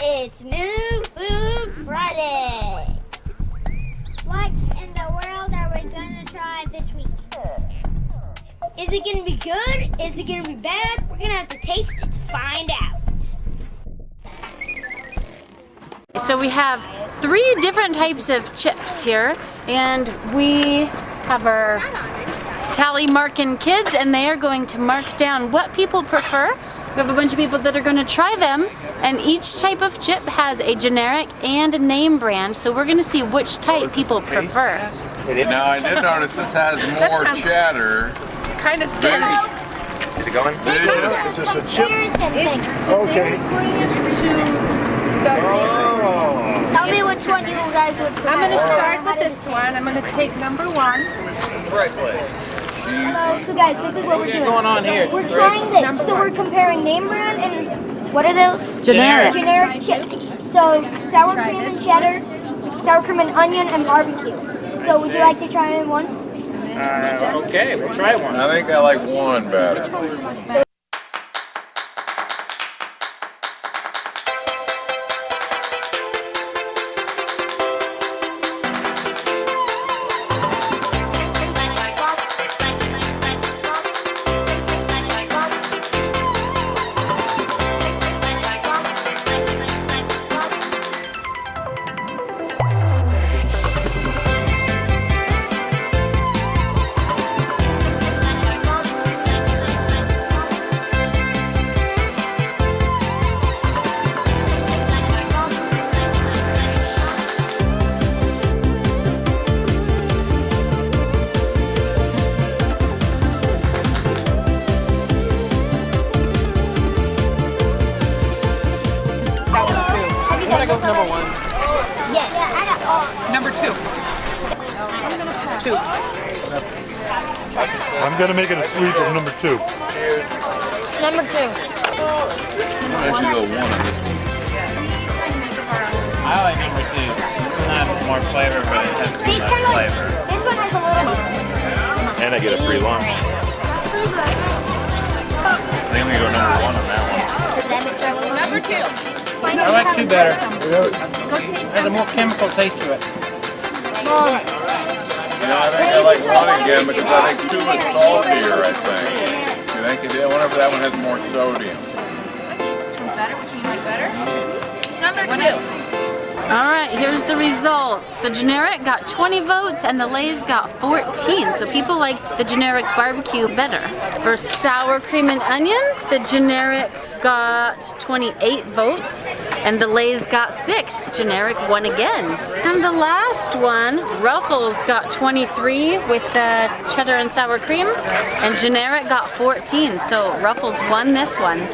It's New Food Friday. What in the world are we gonna try this week? Is it gonna be good? Is it gonna be bad? We're gonna have to taste it to find out. So we have 3 different types of chips here, and we have our tally marking kids, and they are going to mark down what people prefer. We have a bunch of people that are going to try them, and each type of chip has a generic and a name brand, so we're going to see which type people prefer. Now I did notice this has more cheddar. Kind of scary. Is it going? Is this a chip? Okay. Tell me which one you guys would prefer. I'm going to start with this one. I'm going to take number 1. Right place. Hello, so guys, this is what we're doing. Going on here? We're trying this. So we're comparing name brand and what are those? Generic. Generic chips. So sour cream and cheddar, sour cream and onion, and barbecue. So would you like to try one? Okay, we'll try one. I think I like one better. Number 1. Yes. Yeah, I got all. Number 2. 2. I'm gonna make it a sweep of number 2. Number 2. I should go 1 on this one. I like number 2. This one has more flavor, but it has too much flavor. This one has a little more. And I get a free lunch. I think we go number 1 on that one. Number 2. I like 2 better. It has a more chemical taste to it. I think I like 1 again because I think 2 is saltier, I think. I think I wonder if that one has more sodium. Alright, here's the results. The generic got 20 votes and the Lay's got 14, so people liked the generic barbecue better. For sour cream and onion, the generic got 28 votes and the Lay's got 6. Generic won again. And the last one, Ruffles got 23 with the cheddar and sour cream, and generic got 14, so Ruffles won this one.